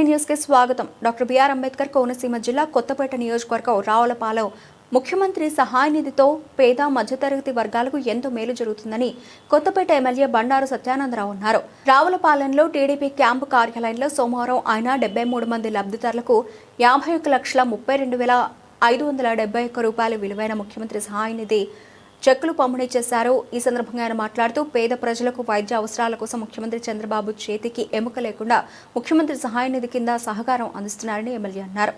News కి స్వాగతం. Doctor BR Ambedkar Konaseema జిల్లా కొత్తపేట నియోజకవర్గం రావులపాలెం ముఖ్యమంత్రి సహాయ నిధితో పేద మధ్యతరగతి వర్గాలకు ఎంతో మేలు జరుగుతుందని కొత్తపేట ఎమ్మెల్యే బండారు సత్యానందరావు అన్నారు. రావులపాలెంలో టీడీపీ క్యాంపు కార్యాలయంలో సోమవారం ఆయన 73 మంది లబ్ధిదారులకు 51,32,571 రూపాయల విలువైన ముఖ్యమంత్రి సహాయ నిధి చెక్కులు పంపిణీ చేశారు. ఈ సందర్భంగా ఆయన మాట్లాడుతూ పేద ప్రజలకు వైద్య అవసరాల కోసం ముఖ్యమంత్రి చంద్రబాబు చేతికి ఎముక లేకుండా ముఖ్యమంత్రి సహాయ నిధి కింద సహకారం అందిస్తున్నారని ఎమ్మెల్యే అన్నారు.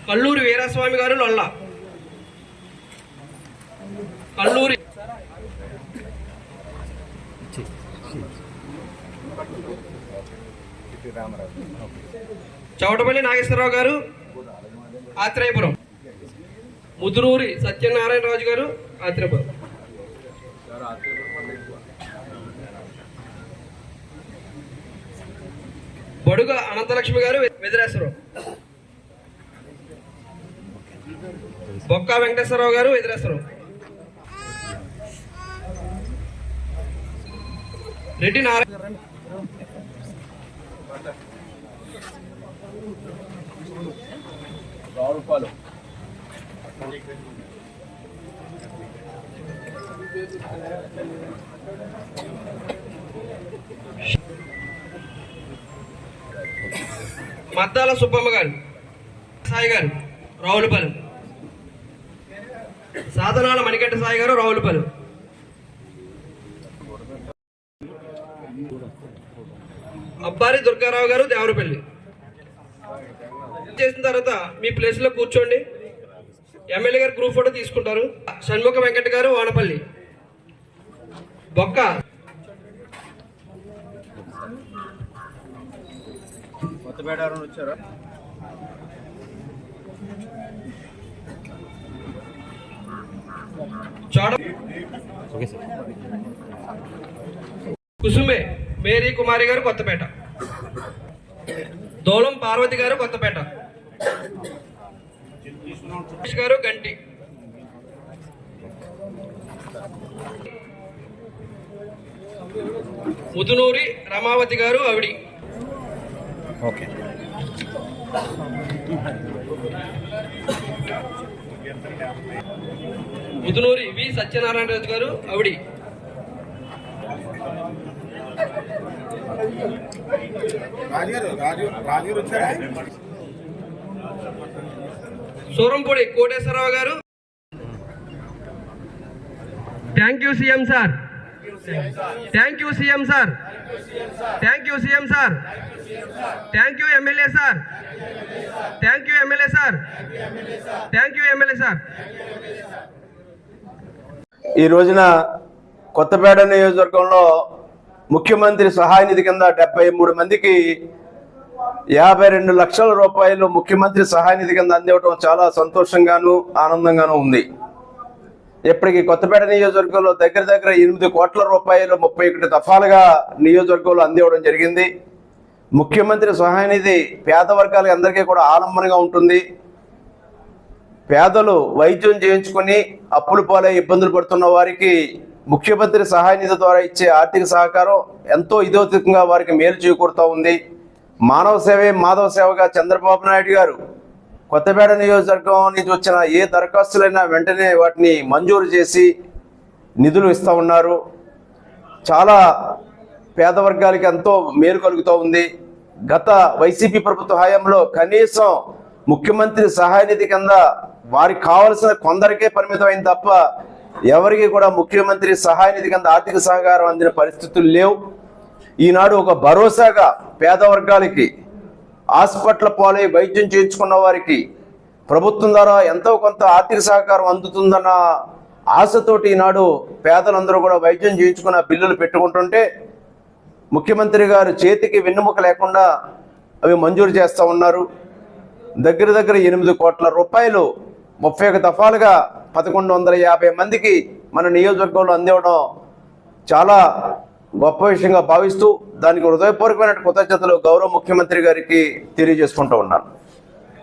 కల్లూరి వీరస్వామి గారు లొల్ల, కల్లూరి చౌటపల్లి నాగేశ్వరరావు గారు ఆత్రేయపురం, ముదురూరి సత్యనారాయణరాజు గారు ఆత్రేయపురం, బడుగ అనంతలక్ష్మి గారు వెదిరేశ్వరం, బొక్క వెంకటేశ్వరరావు గారు వెదిరేశ్వరం, రెడ్డి నారాయణ మద్దాల సుబ్బమ్మ గారు, సాయి గారు రావులపాలెం, సాధనాల మణికంఠ సాయి గారు రావులపాలెం, అబ్బారి దుర్గారావు గారు దేవరపల్లి. చేసిన తర్వాత మీ ప్లేస్ లో కూర్చోండి. ఎమ్మెల్యే గారు గ్రూప్ ఫోటో తీసుకుంటారు. షణ్ముఖ వెంకట గారు వానపల్లి, బొక్క వచ్చారా, కుసుమే మేరీ కుమారి గారు కొత్తపేట, దోలం పార్వతి గారు కొత్తపేట, గారు గంటి, ముదునూరి రమావతి గారు ఆవిడి, ముదునూరి వి సత్యనారాయణరాజు గారు ఆవిడి, సూరంపూడి కోటేశ్వరరావు గారు. Thank you CM sir, thank you CM sir, thank you CM sir, thank you MLA sir, thank you MLA sir, thank you MLA sir. ఈ రోజున కొత్తపేట నియోజకవర్గంలో ముఖ్యమంత్రి సహాయ నిధి కింద 73 మందికి 52 లక్షల రూపాయలు ముఖ్యమంత్రి సహాయ నిధి కింద అందివ్వడం చాలా సంతోషంగాను ఆనందంగాను ఉంది. ఇప్పటికి కొత్తపేట నియోజకవర్గంలో దగ్గర 8 కోట్ల రూపాయలు 31 దఫాలుగా నియోజకవర్గంలో అందివ్వడం జరిగింది. ముఖ్యమంత్రి సహాయ నిధి పేద వర్గాలకి అందరికీ కూడా ఆలంబనగా ఉంటుంది. పేదలు వైద్యం చేయించుకుని అప్పులు పాలై ఇబ్బందులు పడుతున్న వారికి ముఖ్యమంత్రి సహాయ నిధి ద్వారా ఇచ్చే ఆర్థిక సహకారం ఎంతో ఇదోతికంగా వారికి మేలు చేకూరుతూ ఉంది. మానవ సేవే మాధవ సేవగా చంద్రబాబు నాయుడు గారు కొత్తపేట నియోజకవర్గం నుంచి వచ్చిన ఏ దరఖాస్తులైనా వెంటనే వాటిని మంజూరు చేసి నిధులు ఇస్తూ ఉన్నారు. చాలా పేద వర్గాలకి ఎంతో మేలు కలుగుతూ ఉంది. గత వైసీపీ ప్రభుత్వ హయాంలో కనీసం ముఖ్యమంత్రి సహాయ నిధి కింద వారికి కావలసిన కొందరికే పరిమితమైంది తప్ప ఎవరికి కూడా ముఖ్యమంత్రి సహాయ నిధి కింద ఆర్థిక సహకారం అందిన పరిస్థితులు లేవు. ఈనాడు ఒక భరోసాగా పేద వర్గాలకి హాస్పిటల్ పాలై వైద్యం చేయించుకున్న వారికి ప్రభుత్వం ద్వారా ఎంతో కొంత ఆర్థిక సహకారం అందుతుందన్న ఆశతోటి ఈనాడు పేదలందరూ కూడా వైద్యం చేయించుకున్న బిల్లులు పెట్టుకుంటుంటే ముఖ్యమంత్రి గారు చేతికి వెన్నుముక లేకుండా అవి మంజూరు చేస్తూ ఉన్నారు. దగ్గర 8 కోట్ల రూపాయలు 31 దఫాలుగా 1150 మందికి మన నియోజకవర్గంలో అందివ్వడం చాలా గొప్ప విషయంగా భావిస్తూ దానికి హృదయపూర్వకమైన కృతజ్ఞతలు గౌరవ ముఖ్యమంత్రి గారికి తెలియజేసుకుంటూ ఉన్నాను.